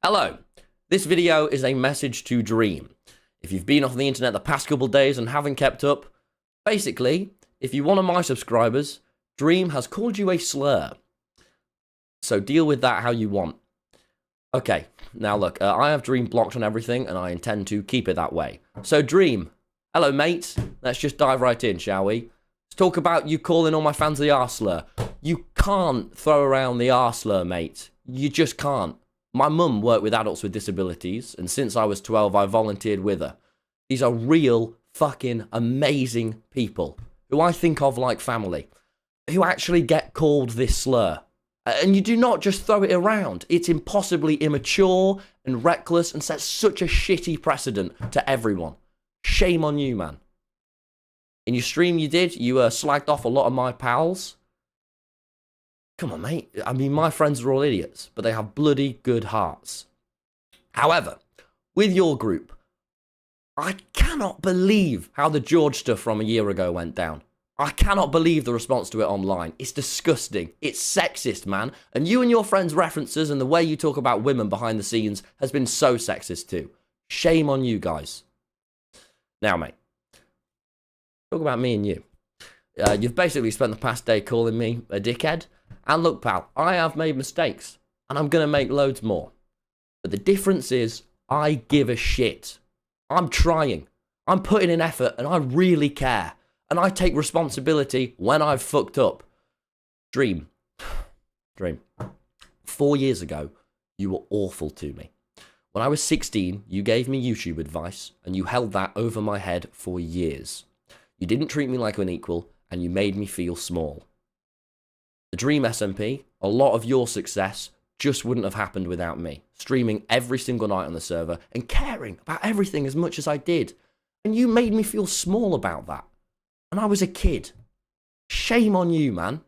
Hello, this video is a message to Dream. If you've been off the internet the past couple days and haven't kept up, basically, if you're one of my subscribers, Dream has called you a slur. So deal with that how you want. Okay, now look, I have Dream blocked on everything and I intend to keep it that way. So Dream, hello mate, let's just dive right in, shall we? Let's talk about you calling all my fans the R-slur. You can't throw around the R-slur, mate. You just can't. My mum worked with adults with disabilities, and since I was 12, I volunteered with her. These are real, fucking amazing people, who I think of like family, who actually get called this slur. And you do not just throw it around. It's impossibly immature and reckless and sets such a shitty precedent to everyone. Shame on you, man. In your stream you slagged off a lot of my pals. Come on, mate. I mean, my friends are all idiots, but they have bloody good hearts. However, with your group, I cannot believe how the George stuff from a year ago went down. I cannot believe the response to it online. It's disgusting. It's sexist, man. And you and your friends' references and the way you talk about women behind the scenes has been so sexist too. Shame on you guys. Now, mate, talk about me and you. You've basically spent the past day calling me a dickhead. And look, pal, I have made mistakes, and I'm going to make loads more. But the difference is, I give a shit. I'm trying. I'm putting in effort, and I really care. And I take responsibility when I've fucked up. Dream. 4 years ago, you were awful to me. When I was 16, you gave me YouTube advice, and you held that over my head for years. You didn't treat me like an equal, and you made me feel small. The Dream SMP, a lot of your success just wouldn't have happened without me, streaming every single night on the server and caring about everything as much as I did. And you made me feel small about that. And I was a kid. Shame on you, man.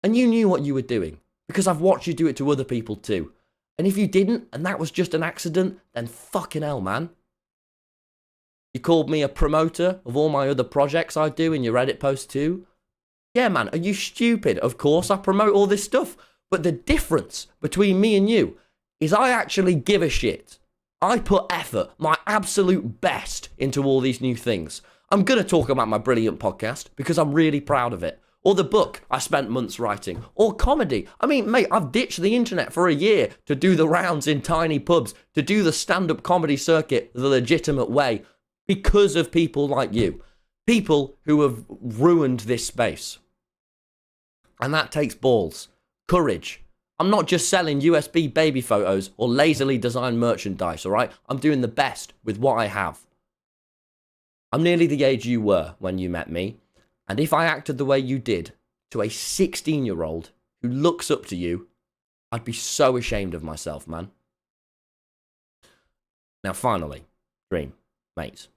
And you knew what you were doing, because I've watched you do it to other people too. And if you didn't, and that was just an accident, then fucking hell, man. You called me a promoter of all my other projects I do in your Reddit post too. Yeah, man, are you stupid? Of course, I promote all this stuff. But the difference between me and you is I actually give a shit. I put effort, my absolute best, into all these new things. I'm going to talk about my brilliant podcast because I'm really proud of it. Or the book I spent months writing. Or comedy. I mean, mate, I've ditched the internet for a year to do the rounds in tiny pubs, to do the stand-up comedy circuit the legitimate way because of people like you. People who have ruined this space. And that takes balls, courage. I'm not just selling USB baby photos or lazily designed merchandise, all right? I'm doing the best with what I have. I'm nearly the age you were when you met me. And if I acted the way you did to a 16-year-old who looks up to you, I'd be so ashamed of myself, man. Now, finally, Dream, mate.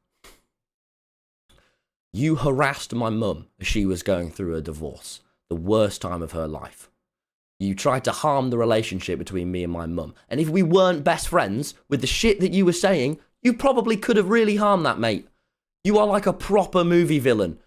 You harassed my mum as she was going through a divorce. The worst time of her life. You tried to harm the relationship between me and my mum. And if we weren't best friends, with the shit that you were saying, you probably could have really harmed that, mate. You are like a proper movie villain.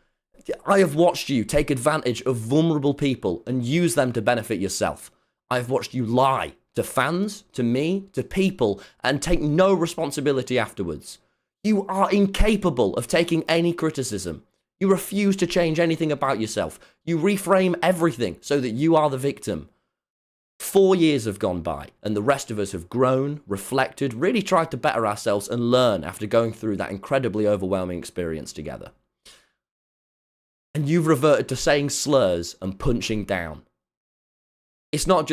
I have watched you take advantage of vulnerable people and use them to benefit yourself. I have watched you lie to fans, to me, to people, and take no responsibility afterwards. You are incapable of taking any criticism. You refuse to change anything about yourself. You reframe everything so that you are the victim. 4 years have gone by, and the rest of us have grown, reflected, really tried to better ourselves and learn after going through that incredibly overwhelming experience together. And you've reverted to saying slurs and punching down. It's not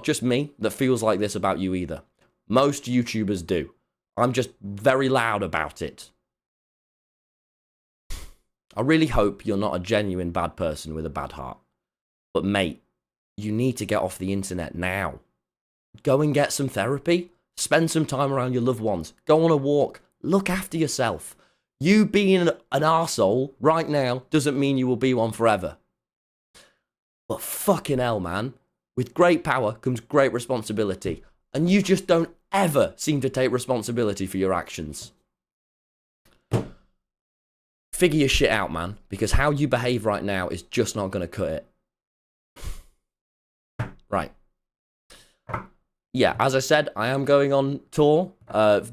just me that feels like this about you either. Most YouTubers do. I'm just very loud about it. I really hope you're not a genuine bad person with a bad heart. But mate, you need to get off the internet now. Go and get some therapy. Spend some time around your loved ones. Go on a walk. Look after yourself. You being an arsehole right now doesn't mean you will be one forever. But fucking hell, man. With great power comes great responsibility. And you just don't ever seem to take responsibility for your actions. Figure your shit out, man, because how you behave right now is just not going to cut it. Right. yeah, as I said, I am going on tour,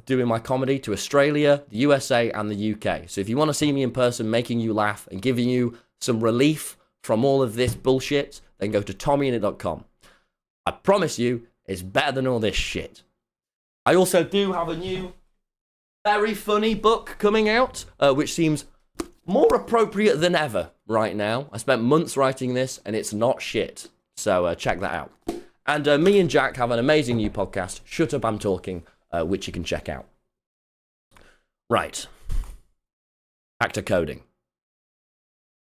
doing my comedy to Australia, the USA, and the UK. So if you want to see me in person, making you laugh and giving you some relief from all of this bullshit, then go to TommyInnit.com. I promise you, it's better than all this shit. I also do have a new, very funny book coming out, which seems more appropriate than ever right now. I spent months writing this, and it's not shit. So check that out. And me and Jack have an amazing new podcast, Shut Up, I'm Talking, which you can check out. Right. Back to coding.